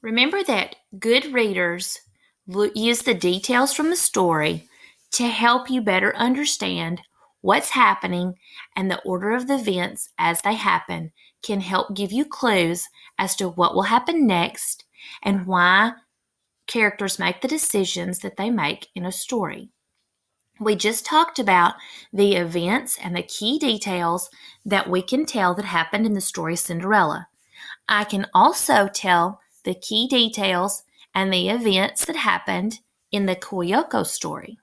Remember that good readers use the details from the story to help you better understand what's happening, and the order of the events as they happen can help give you clues as to what will happen next and why characters make the decisions that they make in a story. We just talked about the events and the key details that we can tell that happened in the story Cinderella. I can also tell the key details and the events that happened in the Koyoko story.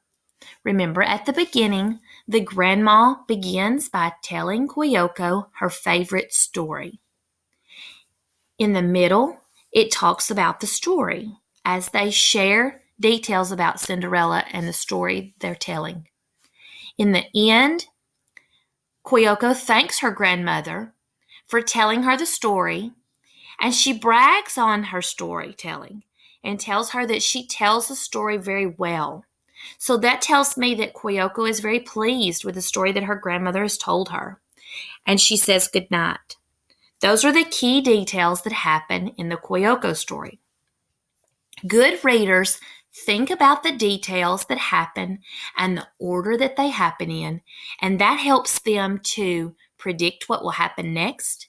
Remember, at the beginning, the grandma begins by telling Koyoko her favorite story. In the middle, it talks about the story as they share details about Cinderella and the story they're telling. In the end, Koyoko thanks her grandmother for telling her the story, and she brags on her storytelling and tells her that she tells the story very well. So that tells me that Koyoko is very pleased with the story that her grandmother has told her. And she says goodnight. Those are the key details that happen in the Koyoko story. Good readers think about the details that happen and the order that they happen in, and that helps them to predict what will happen next.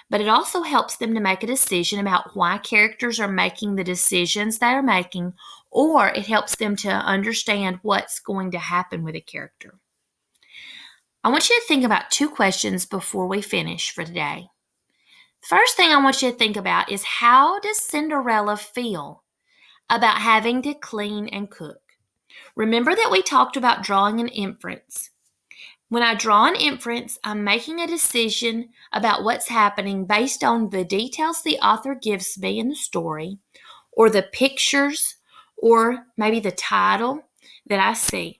But it also helps them to make a decision about why characters are making the decisions they are making, or it helps them to understand what's going to happen with a character. I want you to think about two questions before we finish for today. First thing I want you to think about is, how does Cinderella feel about having to clean and cook? Remember that we talked about drawing an inference. When I draw an inference, I'm making a decision about what's happening based on the details the author gives me in the story, or the pictures, or maybe the title that I see.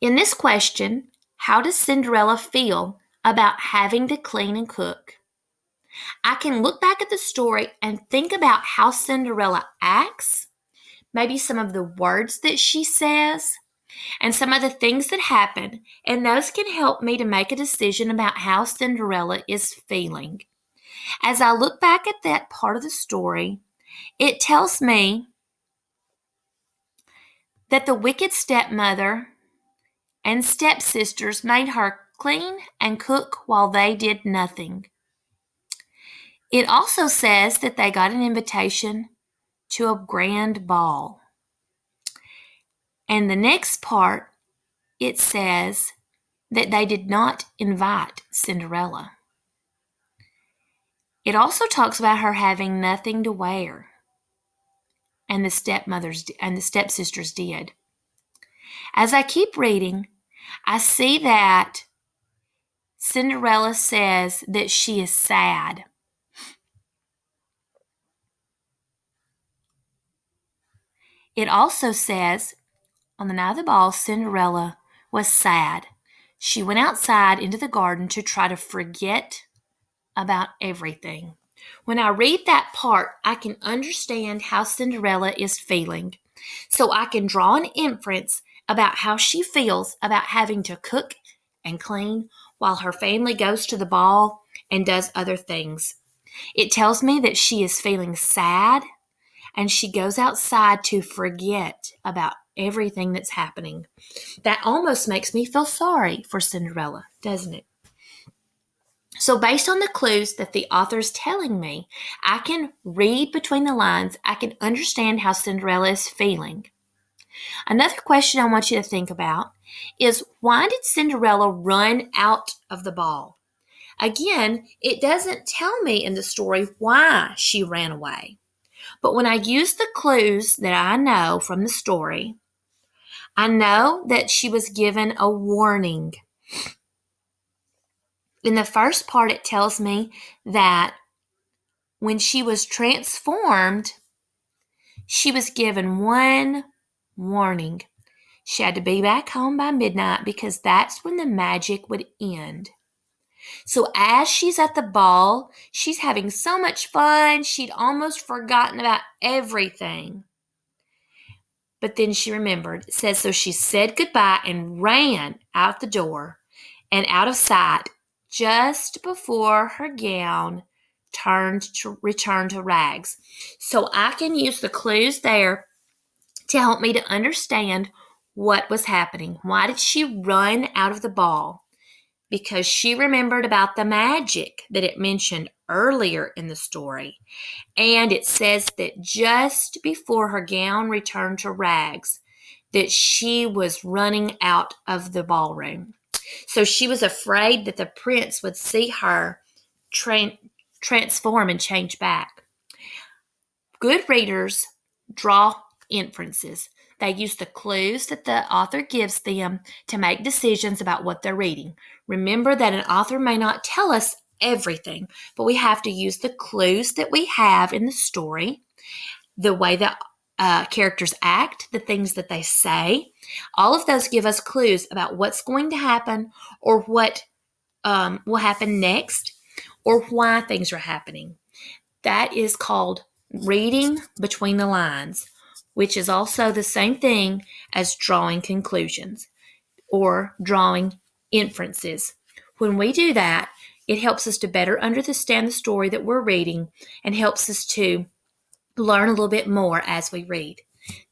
In this question, how does Cinderella feel about having to clean and cook? I can look back at the story and think about how Cinderella acts, maybe some of the words that she says, and some of the things that happen, and those can help me to make a decision about how Cinderella is feeling. As I look back at that part of the story, it tells me that the wicked stepmother and stepsisters made her clean and cook while they did nothing. It also says that they got an invitation to a grand ball. And the next part, it says that they did not invite Cinderella. It also talks about her having nothing to wear, and the stepsisters did. As I keep reading, I see that Cinderella says that she is sad. It also says, on the night of the ball, Cinderella was sad. She went outside into the garden to try to forget about everything. When I read that part, I can understand how Cinderella is feeling. So I can draw an inference about how she feels about having to cook and clean while her family goes to the ball and does other things. It tells me that she is feeling sad, and she goes outside to forget about everything that's happening. That almost makes me feel sorry for Cinderella, doesn't it? So based on the clues that the author's telling me, I can read between the lines. I can understand how Cinderella is feeling. Another question I want you to think about is, why did Cinderella run out of the ball? Again, it doesn't tell me in the story why she ran away. But when I use the clues that I know from the story, I know that she was given a warning. In the first part, it tells me that when she was transformed, she was given one warning. She had to be back home by midnight because that's when the magic would end. So as she's at the ball, she's having so much fun, she'd almost forgotten about everything. But then she remembered. It says, so she said goodbye and ran out the door and out of sight just before her gown returned to rags. So I can use the clues there to help me to understand what was happening. Why did she run out of the ball? Because she remembered about the magic that it mentioned earlier in the story. And it says that just before her gown returned to rags, that she was running out of the ballroom. So she was afraid that the prince would see her transform and change back. Good readers draw inferences. They use the clues that the author gives them to make decisions about what they're reading. Remember that an author may not tell us everything, but we have to use the clues that we have in the story, the way that characters act, the things that they say. All of those give us clues about what's going to happen or what will happen next or why things are happening. That is called reading between the lines, which is also the same thing as drawing conclusions or drawing inferences. When we do that, it helps us to better understand the story that we're reading and helps us to learn a little bit more as we read.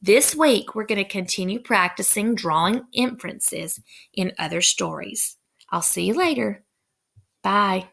This week, we're going to continue practicing drawing inferences in other stories. I'll see you later. Bye.